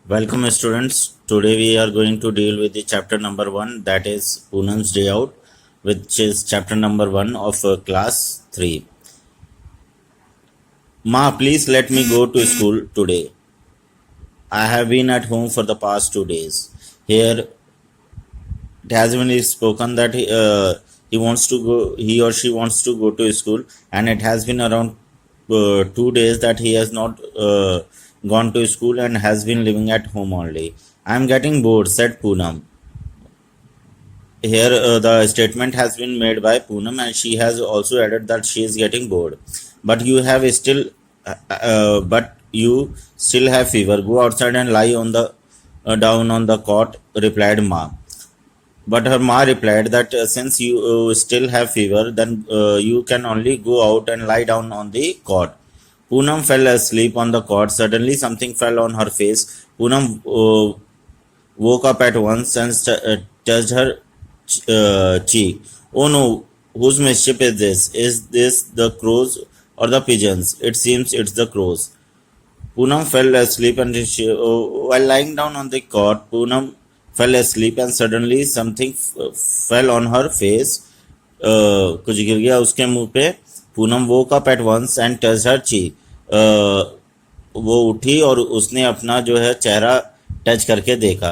Welcome students. Today we are going to deal with the chapter number 1, that is Poonam's Day Out, which is chapter number 1 of class 3. Ma, please let me go to school today. I have been at home for the past 2 days. Here it has been spoken that he or she wants to go to school, and it has been around 2 days that he has not gone to school and has been living at home only. I am getting bored, said Poonam. Here the statement has been made by Poonam, and she has also added that she is getting bored. But you still have fever. Go outside and lie on the down on the cot, replied Ma. But her ma replied that since you still have fever, then you can only go out and lie down on the cot. Poonam fell asleep on the cot. Suddenly, something fell on her face. Poonam woke up at once and touched her cheek. Oh no, whose mischief is this? Is this the crows or the pigeons? It seems it's the crows. Poonam fell asleep and while lying down on the cot, Poonam fell asleep and suddenly something fell on her face. कुछ गिर गया उसके मुंह पे. Poonam woke up at once and touched her cheek. वो उठी और उसने अपना जो है चेहरा टच करके देखा.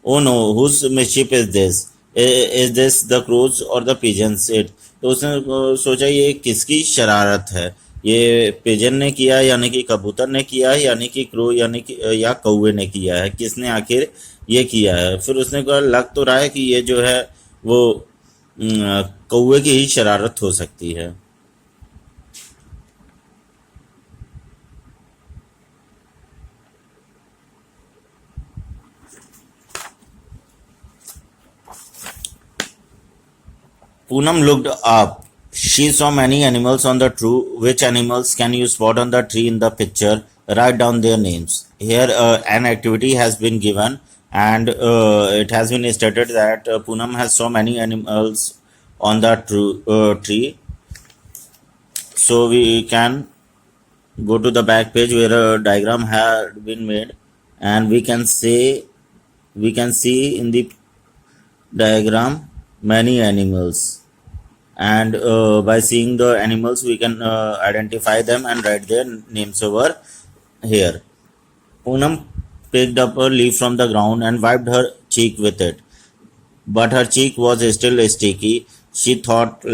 Oh no, whose mischief is this? Is this the crows or the pigeons? तो उसने सोचा ये किसकी शरारत है. ये पिजन ने किया यानी कि कबूतर ने किया है यानी कि क्रो यानी कि या कौवे ने किया है. किसने आखिर ये किया है. फिर उसने कहा लग तो रहा है कि ये जो है वो कौवे की ही शरारत हो सकती है. Poonam looked up. She saw many animals on the tree. Which animals can you spot on the tree in the picture? Write down their names. Here, an activity has been given, and it has been stated that Poonam has so many animals on the tree. So we can go to the back page where a diagram had been made, and we can see in the diagram many animals, and by seeing the animals we can identify them and write their names over here. Poonam picked up a leaf from the ground and wiped her cheek with it, but her cheek was still sticky. She thought,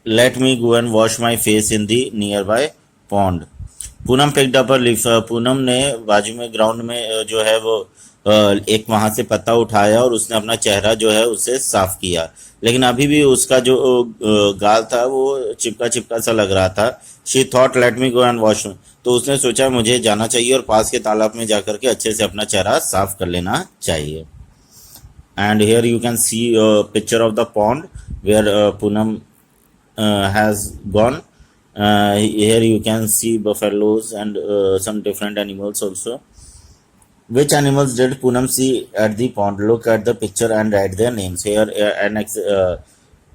let me go and wash my face in the nearby pond. Poonam picked up leaf. Poonam ने बाजू में ground में जो है वो एक वहां से पत्ता उठाया और उसने अपना चेहरा जो है उससे साफ किया. लेकिन अभी भी उसका जो गाल था वो चिपका चिपका सा लग रहा था. She thought let me go and wash. तो उसने सोचा मुझे जाना चाहिए और पास के तालाब में जाकर के अच्छे से अपना चेहरा साफ कर लेना चाहिए. And here you can see picture of the pond where Poonam has gone. Here you can see buffaloes and some different animals also. Which animals did Poonam see at the pond? Look at the picture and write their names. Here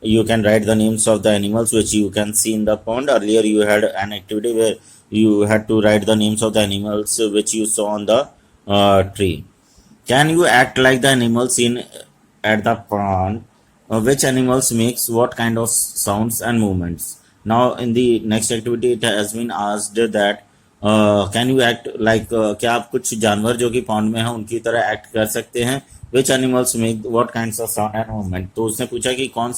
you can write the names of the animals which you can see in the pond. Earlier you had an activity where you had to write the names of the animals which you saw on the tree. Can you act like the animals in at the pond? Which animals makes what kind of sounds and movements? Now in the next activity it has been asked that can you act like क्या आप कुछ जानवर जो कि pond में हैं उनकी तरह एक्ट कर सकते हैं. which animals make what kinds of sound and movement? तो उसने पूछा कि कौन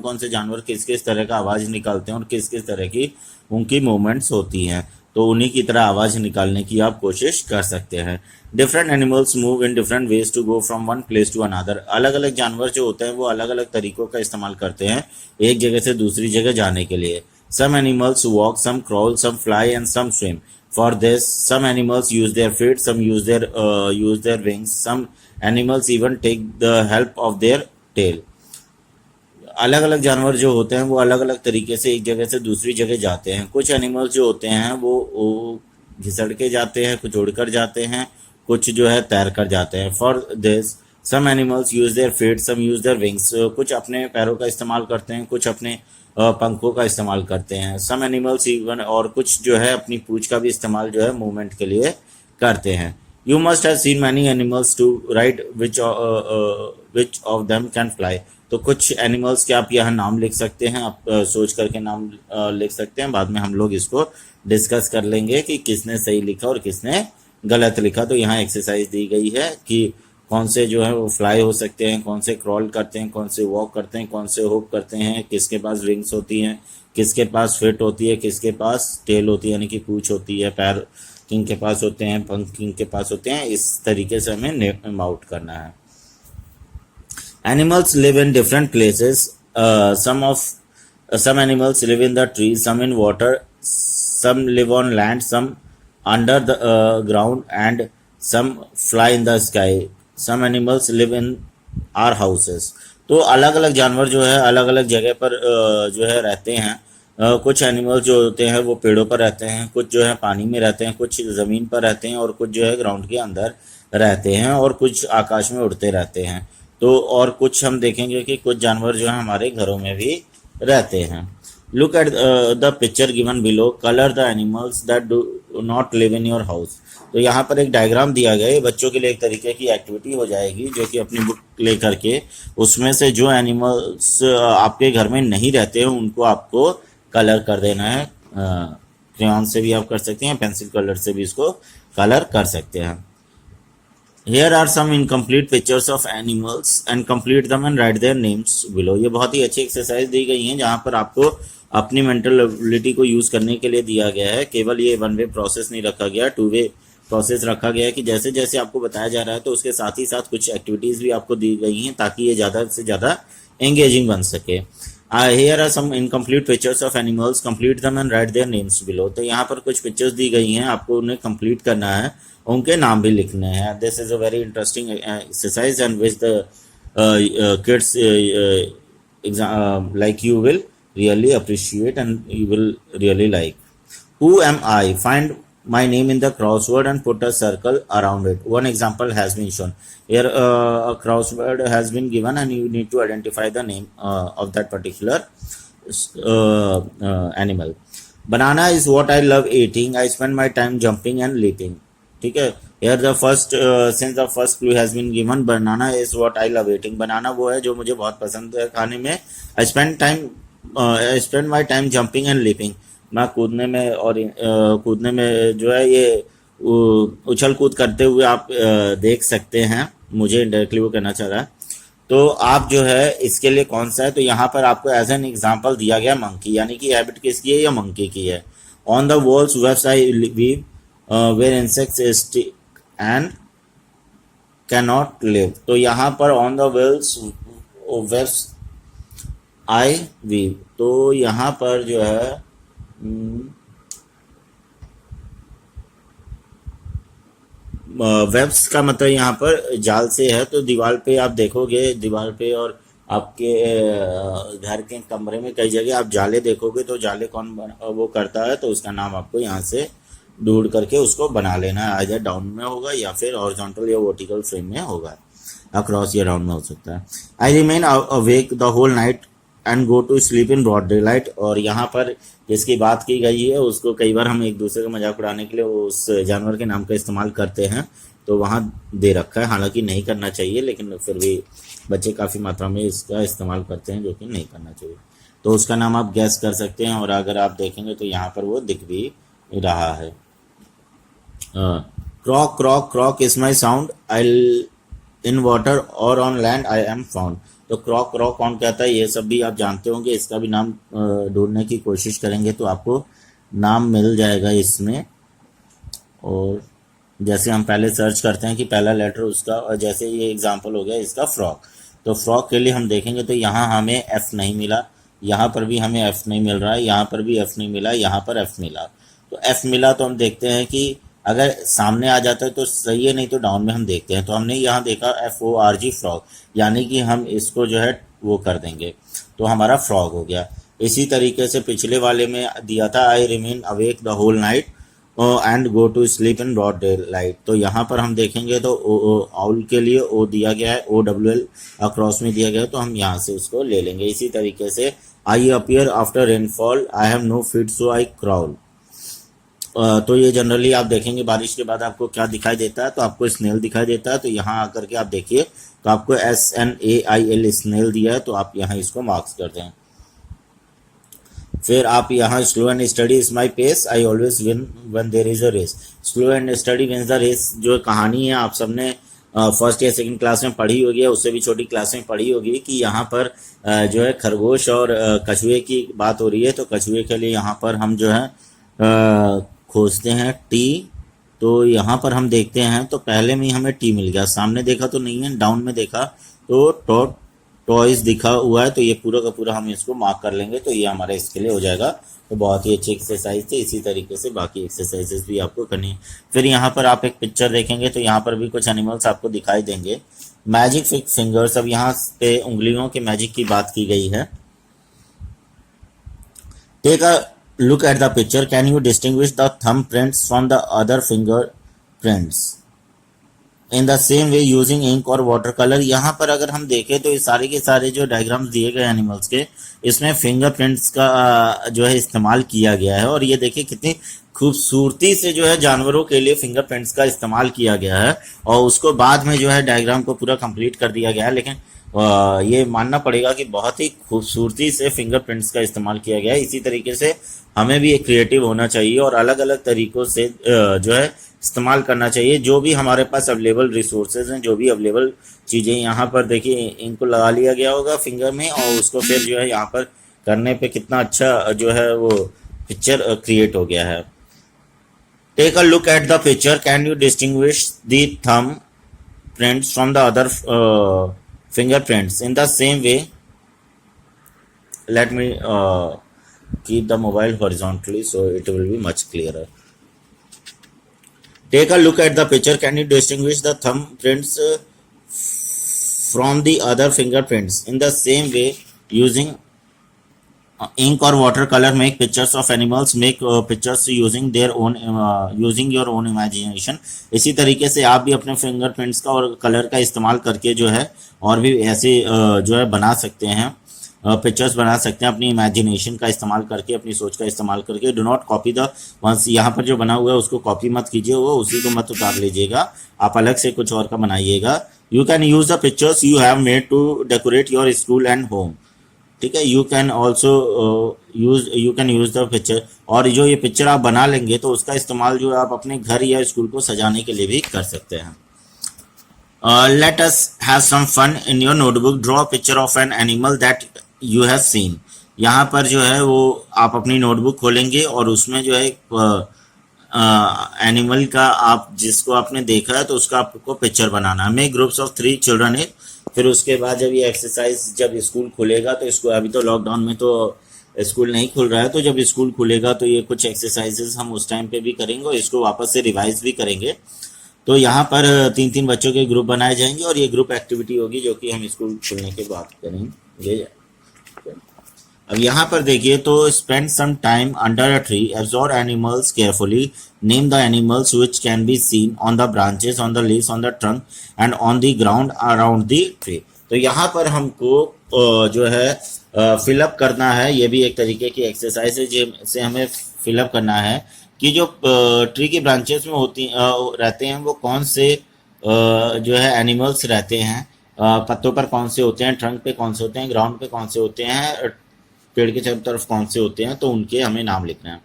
कौन से जानवर किस किस तरह का आवाज निकालते हैं और किस किस तरह की उनकी मूवमेंट्स होती हैं. तो उन्हीं की तरह आवाज निकालने की आप कोशिश कर सकते हैं. Different animals move in different ways to go from one place to another. अलग अलग जानवर जो होते हैं वो अलग अलग तरीकों का इस्तेमाल करते हैं एक जगह से दूसरी जगह जाने के लिए. Some animals walk, some crawl, some fly and some swim. For this some animals use their feet, some use their wings, some animals even take the help of their tail. अलग अलग जानवर जो होते हैं वो अलग अलग तरीके से एक जगह से दूसरी जगह जाते हैं. कुछ एनिमल्स जो होते हैं वो घिसड़ के जाते हैं, कुछ उड़ कर जाते हैं, कुछ जो है तैर कर जाते हैं. For this some animals use their feet, some use their wings, कुछ अपने पैरों का इस्तेमाल करते हैं, कुछ अपने पंखों का इस्तेमाल करते हैं। सम एनिमल्स इवन, और कुछ जो है अपनी पूंछ का भी इस्तेमाल जो है मूवमेंट के लिए करते हैं। You must have seen many animals to write which of them can fly. तो कुछ एनिमल्स के आप यहाँ नाम लिख सकते हैं, आप सोच करके नाम लिख सकते हैं, बाद में हम लोग इसको डिस्कस कर लेंगे कि किसने सही लिखा और किसने गलत लिखा। तो यहाँ एक्सरसाइज दी गई है कि कौन से जो है वो फ्लाई हो सकते हैं, कौन से क्रॉल करते हैं, कौन से वॉक करते हैं, कौन से होप करते हैं, किसके पास विंग्स होती हैं, किसके पास फिट होती है, किसके पास टेल होती है यानी कि पूंछ होती है, पैर किंग के पास होते हैं, पंख किंग के पास होते हैं। इस तरीके से हमें नेम आउट करना है। Animals live in different places, some animals live in the trees, some in water, some live on land, some under the ground, and some fly in the sky. Some animals live in our houses. तो अलग अलग जानवर जो है अलग अलग जगह पर जो है रहते हैं। कुछ एनिमल्स जो होते हैं वो पेड़ों पर रहते हैं, कुछ जो है पानी में रहते हैं, कुछ ज़मीन पर रहते हैं, और कुछ जो है ग्राउंड के अंदर रहते हैं, और कुछ आकाश में उड़ते रहते हैं। तो और कुछ हम देखेंगे कि कुछ जानवर जो है हमारे घरों में भी रहते हैं। Look at the picture given below, colour the animals that do not live in your house. तो यहाँ पर एक डायग्राम दिया गया है, बच्चों के लिए एक तरीके की एक्टिविटी हो जाएगी, जो कि अपनी बुक ले करके उसमें से जो एनिमल्स आपके घर में नहीं रहते हैं उनको आपको कलर कर देना है। क्रेयॉन से भी आप कर सकते हैं, पेंसिल कलर से भी इसको कलर कर सकते हैं। Here are some incomplete pictures of animals and complete them and write their names below। ये बहुत ही अच्छी एक्सरसाइज दी गई है जहाँ पर आपको अपनी मेंटल एबिलिटी को यूज़ करने के लिए दिया गया है। केवल ये वन वे प्रोसेस नहीं रखा गया, टू वे प्रोसेस रखा गया है कि जैसे जैसे आपको बताया जा रहा है तो उसके साथ ही साथ कुछ एक्टिविटीज़ भी आपको दी गई हैं ताकि ये ज़्यादा से ज़्यादा एंगेजिंग बन सके। Here are some incomplete pictures of animals, complete them and write their names below। तो यहाँ पर कुछ पिक्चर्स दी गई हैं, आपको उन्हें कंप्लीट करना है, उनके नाम भी लिखने हैं। This is a very interesting exercise and which the kids like you will really appreciate and you will really like। Who am I? Find my name in the crossword and put a circle around it। One example has been shown here। A crossword has been given and you need to identify the name of that particular animal। Banana is what I love eating, I spend my time jumping and leaping। ठीक है, here the first since the first clue has been given, banana is what I love eating। बनाना वो है जो मुझे बहुत पसंद है खाने में। I spend my time jumping and leaping। मैं कूदने में और कूदने में जो है ये उछल कूद करते हुए आप देख सकते हैं। मुझे इंडायरेक्टली वो कहना चाह रहा है। तो आप जो है इसके लिए कौन सा है, तो यहाँ पर आपको एज एन एग्जाम्पल दिया गया मंकी, यानी कि हैबिट किसकी है, या मंकी की है। On the walls webs I weave where insects stick and cannot live। तो यहाँ पर on the webs I weave। तो यहाँ पर जो है वेब्स का मतलब यहाँ पर जाल से है। तो दीवार पे आप देखोगे, दीवार पे और आपके घर के कमरे में कई जगह आप जाले देखोगे, तो जाले कौन वो करता है, तो उसका नाम आपको यहाँ से ढूंढ करके उसको बना लेना है। आइदर डाउन में होगा या फिर हॉरिजॉन्टल या वर्टिकल फ्रेम में होगा, अक्रॉस या राउंड में हो सकता है। I remain awake the whole night and go to sleep in broad daylight. और यहाँ पर जिसकी बात की गई है उसको कई बार हम एक दूसरे का मजाक उड़ाने के लिए उस जानवर के नाम का इस्तेमाल करते हैं, तो वहाँ दे रखा है। हालांकि नहीं करना चाहिए, लेकिन फिर भी बच्चे काफ़ी मात्रा में इसका इस्तेमाल करते हैं, जो कि नहीं करना चाहिए। तो उसका नाम आप गैस कर सकते हैं, और अगर आप देखेंगे तो यहाँ पर वो दिख भी रहा है। Croak croak croak is my sound, I in water और on land I am found. तो क्रॉक क्रॉक कौन कहता है ये सब भी आप जानते होंगे। इसका भी नाम ढूंढने की कोशिश करेंगे तो आपको नाम मिल जाएगा इसमें। और जैसे हम पहले सर्च करते हैं कि पहला लेटर उसका, और जैसे ये एग्जांपल हो गया इसका फ्रॉक। तो फ्रॉक के लिए हम देखेंगे तो यहाँ हमें एफ नहीं मिला, यहाँ पर भी हमें एफ नहीं मिल रहा है, यहाँ पर भी एफ नहीं मिला, यहाँ पर एफ मिला। तो एफ मिला तो हम देखते हैं कि अगर सामने आ जाता है तो सही है, नहीं तो डाउन में हम देखते हैं। तो हमने यहाँ देखा FORG फ्रॉग, यानी कि हम इसको जो है वो कर देंगे तो हमारा फ्रॉग हो गया। इसी तरीके से पिछले वाले में दिया था I remain awake the whole night, and go to sleep in broad daylight. तो यहाँ पर हम देखेंगे तो आउल के लिए ओ दिया गया है, OWL अक्रॉस में दिया गया है, तो हम यहाँ से उसको ले लेंगे। इसी तरीके से I appear after rainfall, I have no feet so I crawl. तो ये जनरली आप देखेंगे बारिश के बाद आपको क्या दिखाई देता है, तो आपको स्नेल दिखाई देता है। तो यहाँ आकर के आप देखिए तो आपको SNAIL स्नेल दिया है, तो आप यहाँ इसको मार्क्स कर दें। फिर आप यहाँ slow and steady is my pace, I always win when there is a race. Slow and steady wins the race जो कहानी है आप सबने फर्स्ट या सेकंड क्लास में पढ़ी होगी या उससे भी छोटी क्लास में पढ़ी होगी कि यहाँ पर जो है खरगोश और कछुए की बात हो रही है। तो कछुए के लिए यहाँ पर हम जो है खोजते हैं टी। तो यहाँ पर हम देखते हैं तो पहले में ही हमें टी मिल गया, सामने देखा तो नहीं है, डाउन में देखा तो टॉयज दिखा हुआ है। तो ये पूरा का पूरा हम इसको मार्क कर लेंगे, तो ये हमारे इसके लिए हो जाएगा। तो बहुत ही अच्छी एक्सरसाइज थी। इसी तरीके से बाकी एक्सरसाइजेस भी आपको करनी है। फिर यहाँ पर आप एक पिक्चर देखेंगे तो यहाँ पर भी कुछ एनिमल्स आपको दिखाई देंगे। मैजिक फिंगर्स, अब यहाँ पे उंगलियों के मैजिक की बात की गई है। Take a look at the picture, can you distinguish the thumb prints from the other finger prints in the same way using ink और वाटर कलर। यहाँ पर अगर हम देखें तो ये सारे के सारे जो डायग्राम्स दिए गए एनिमल्स के, इसमें फिंगरप्रिंट्स का जो है इस्तेमाल किया गया है। और ये देखिए कितनी खूबसूरती से जो है जानवरों के लिए फिंगरप्रिंट्स का इस्तेमाल किया गया है, और उसको बाद में जो है डायग्राम को पूरा कंप्लीट कर दिया गया है। लेकिन ये मानना पड़ेगा कि बहुत ही खूबसूरती से फिंगरप्रिंट्स का इस्तेमाल किया गया है। इसी तरीके से हमें भी एक क्रिएटिव होना चाहिए और अलग अलग तरीकों से जो है इस्तेमाल करना चाहिए। जो भी हमारे पास अवेलेबल रिसोर्सेज हैं, जो भी अवेलेबल चीज़ें, यहाँ पर देखिए इनको लगा लिया गया होगा फिंगर में, और उसको फिर जो है यहाँ पर करने पे कितना अच्छा जो है वो पिक्चर क्रिएट हो गया है। Take a look at the picture, can you distinguish the thumb prints from the other fingerprints in the same way? Let me keep the mobile horizontally so it will be much clearer. Take a look at the picture, can you distinguish the thumb prints from the other fingerprints in the same way using ink or watercolor? Make pictures of animals, make pictures using their own using your own imagination. इसी तरीके से आप भी अपने fingerprints का और colour का इस्तेमाल करके जो है और भी ऐसे जो है बना सकते हैं, पिक्चर्स बना सकते हैं अपनी इमेजिनेशन का इस्तेमाल करके, अपनी सोच का इस्तेमाल करके। Do not copy the ones, यहाँ पर जो बना हुआ है उसको कॉपी मत कीजिए, वो उसी को मत उतार लीजिएगा, आप अलग से कुछ और का बनाइएगा। You can use the pictures you have made to decorate your school and home. ठीक है, you can also use the picture, और जो ये पिक्चर आप बना लेंगे तो उसका इस्तेमाल जो आप अपने घर या स्कूल को सजाने के लिए भी कर सकते हैं। Let us have some fun in your notebook, draw picture of an animal that you have seen. यहाँ पर जो है वो आप अपनी नोटबुक खोलेंगे और उसमें जो है एनिमल का आप जिसको आपने देखा है तो उसका आपको पिक्चर बनाना है। Make groups of 3 children it. फिर उसके बाद जब ये एक्सरसाइज, जब स्कूल खुलेगा तो इसको, अभी तो लॉकडाउन में तो स्कूल नहीं खुल रहा है, तो जब स्कूल खुलेगा तो ये कुछ एक्सरसाइजेस हम उस टाइम पे भी करेंगे और इसको वापस से रिवाइज भी करेंगे। तो यहाँ पर 3-3 बच्चों के ग्रुप बनाए जाएंगे और ये ग्रुप एक्टिविटी होगी जो कि हम स्कूल खुलने के बाद करेंगे। अब यहाँ पर देखिए तो spend some time under a tree, observe animals carefully, name the animals which can be seen on the branches, on the leaves, on the trunk and on the ground around the tree. तो यहाँ पर हमको जो है fill up करना है, ये भी एक तरीके की एक्सरसाइज है जिससे हमें फिलअप करना है कि जो ट्री की ब्रांचेस में होती रहते हैं वो कौन से जो है एनिमल्स रहते हैं, पत्तों पर कौन से होते हैं, ट्रंक पे कौन से होते हैं, ग्राउंड पे कौन से होते हैं, पेड़ के चारों तरफ कौन से होते हैं, तो उनके हमें नाम लिखना है।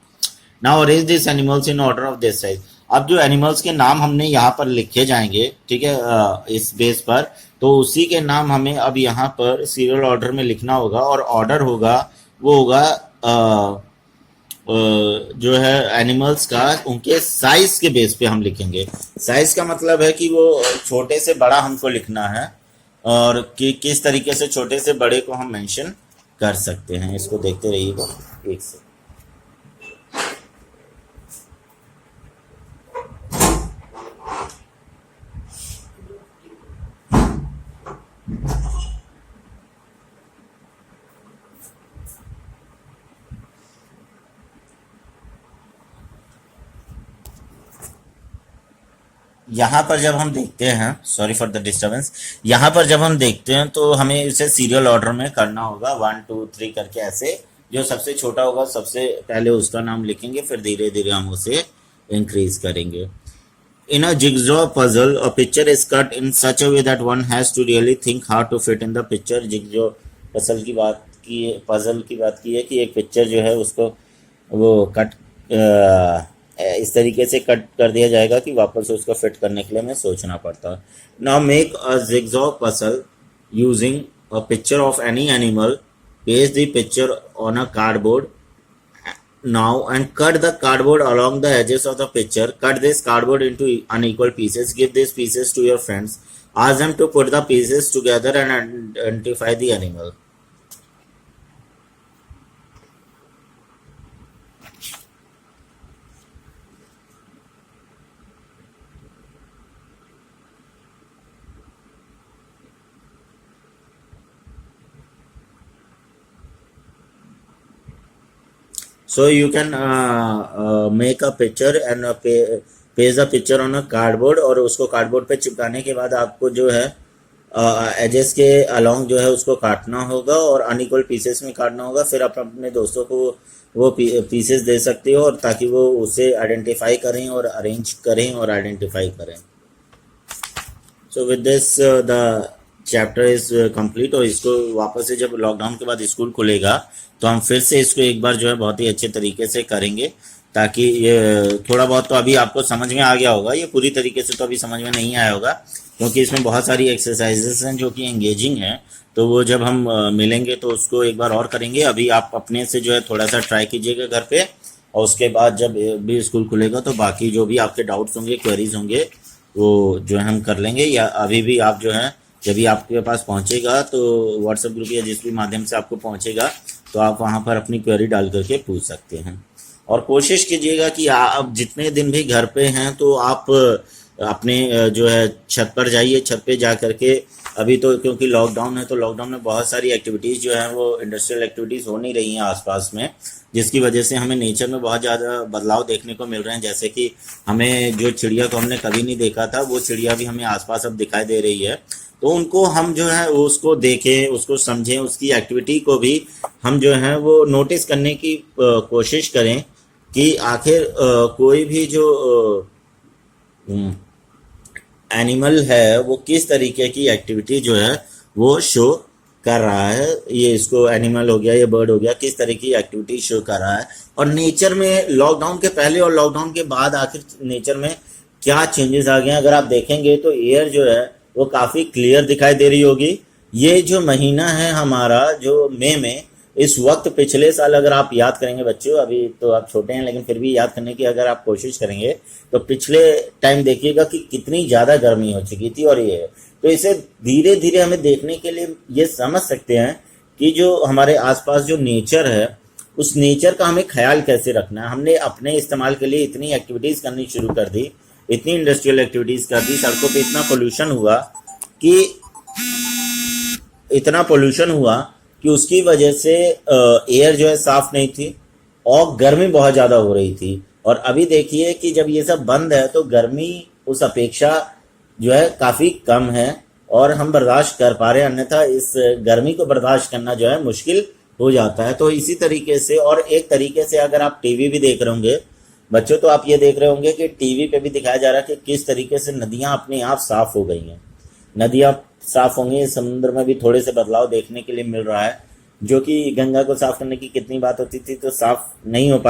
Now arrange this animals in order of this size. अब जो एनिमल्स के नाम हमने यहाँ पर लिखे जाएंगे, ठीक है, इस बेस पर, तो उसी के नाम हमें अब यहाँ पर सीरियल ऑर्डर में लिखना होगा, और ऑर्डर होगा वो होगा जो है एनिमल्स का उनके साइज के बेस पे हम लिखेंगे। साइज का मतलब है कि वो छोटे से बड़ा हमको लिखना है, और कि किस तरीके से छोटे से बड़े को हम मेंशन कर सकते हैं। इसको देखते रहिएगा एक से। यहाँ पर जब हम देखते हैं, सॉरी फॉर द डिस्टरबेंस, यहाँ पर जब हम देखते हैं तो हमें इसे सीरियल ऑर्डर में करना होगा, 1 2 3 करके ऐसे। जो सबसे छोटा होगा सबसे पहले उसका नाम लिखेंगे, फिर धीरे धीरे हम उसे इंक्रीज करेंगे। In a jigsaw puzzle, a picture is cut in such a way that one has to really think hard to fit in the picture. Jigsaw puzzle की बात की, पजल की बात की है कि एक पिक्चर जो है उसको वो कट इस तरीके से कट कर दिया जाएगा कि वापस से उसको फिट करने के लिए हमें सोचना पड़ता है। Now make a jigsaw puzzle using a picture of any animal, paste the picture on a cardboard now and cut the cardboard along the edges of the picture. Cut this cardboard into unequal pieces. Give these pieces to your friends. Ask them to put the pieces together and identify the animal. So you can make a picture and paste the picture on a cardboard, और उसको cardboard पे चिपकाने के बाद आपको जो है edges के अलोंग जो है उसको काटना होगा और अनइक्वल पीसेस में काटना होगा। फिर आप अपने दोस्तों को वो पीसेस दे सकते हो, और ताकि वो उसे आइडेंटिफाई करें और अरेंज करें और आइडेंटिफाई करें। So with this the chapter is complete. और इसको वापस से जब लॉकडाउन के बाद स्कूल खुलेगा तो हम फिर से इसको एक बार जो है बहुत ही अच्छे तरीके से करेंगे, ताकि ये थोड़ा बहुत तो अभी आपको समझ में आ गया होगा। ये पूरी तरीके से तो अभी समझ में नहीं आया होगा, क्योंकि इसमें बहुत सारी एक्सरसाइजेस हैं जो कि एंगेजिंग हैं। तो वो जब हम मिलेंगे तो उसको एक बार और करेंगे। अभी आप अपने से जो है थोड़ा सा ट्राई कीजिएगा घर पे, और उसके बाद जब भी स्कूल खुलेगा तो बाकी जो भी आपके डाउट्स होंगे, क्वेरीज होंगे, वो जो है हम कर लेंगे। या अभी भी आप जो है जब भी आपके पास पहुंचेगा तो व्हाट्सएप ग्रुप या जिस भी माध्यम से आपको पहुंचेगा तो आप वहां पर अपनी क्वेरी डाल करके पूछ सकते हैं। और कोशिश कीजिएगा कि आप जितने दिन भी घर पे हैं तो आप अपने जो है छत पर जाइए। छत पे जा करके अभी तो क्योंकि लॉकडाउन है तो लॉकडाउन में बहुत सारी एक्टिविटीज़ जो हैं वो इंडस्ट्रियल एक्टिविटीज़ हो नहीं रही हैं आसपास में, जिसकी वजह से हमें नेचर में बहुत ज़्यादा बदलाव देखने को मिल रहे हैं। जैसे कि हमें जो चिड़िया को हमने कभी नहीं देखा था वो चिड़िया भी हमें आसपास अब दिखाई दे रही है। तो उनको हम जो है उसको देखें, उसको समझें, उसकी एक्टिविटी को भी हम जो है वो नोटिस करने की कोशिश करें कि आखिर कोई भी जो एनिमल है वो किस तरीके की एक्टिविटी जो है वो शो कर रहा है। ये इसको एनिमल हो गया, ये बर्ड हो गया, किस तरह की एक्टिविटी शो कर रहा है। और नेचर में लॉकडाउन के पहले और लॉकडाउन के बाद आखिर नेचर में क्या चेंजेस आ गए हैं। अगर आप देखेंगे तो एयर जो है वो काफ़ी क्लियर दिखाई दे रही होगी। ये जो महीना है हमारा जो मई में, इस वक्त पिछले साल अगर आप याद करेंगे बच्चों, अभी तो आप छोटे हैं लेकिन फिर भी याद करने की अगर आप कोशिश करेंगे तो पिछले टाइम देखिएगा कि कितनी ज़्यादा गर्मी हो चुकी थी। और ये तो इसे धीरे धीरे हमें देखने के लिए ये समझ सकते हैं कि जो हमारे आसपास जो नेचर है उस नेचर का हमें ख्याल कैसे रखना है। हमने अपने इस्तेमाल के लिए इतनी एक्टिविटीज़ करनी शुरू कर दी, इतनी इंडस्ट्रियल एक्टिविटीज़ कर दी, सड़कों पे इतना पोल्यूशन हुआ कि उसकी वजह से एयर जो है साफ नहीं थी और गर्मी बहुत ज़्यादा हो रही थी। और अभी देखिए कि जब ये सब बंद है तो गर्मी उस अपेक्षा जो है काफ़ी कम है और हम बर्दाश्त कर पा रहे हैं, अन्यथा इस गर्मी को बर्दाश्त करना जो है मुश्किल हो जाता है। तो इसी तरीके से, और एक तरीके से अगर आप टीवी भी देख रहे होंगे बच्चों तो आप ये देख रहे होंगे कि टीवी पे भी दिखाया जा रहा है कि किस तरीके से नदियाँ अपने आप साफ हो गई हैं। नदियाँ साफ होंगी, समुद्र में भी थोड़े से बदलाव देखने के लिए मिल रहा है, जो कि गंगा को साफ करने की कितनी बात होती थी तो साफ नहीं हो पा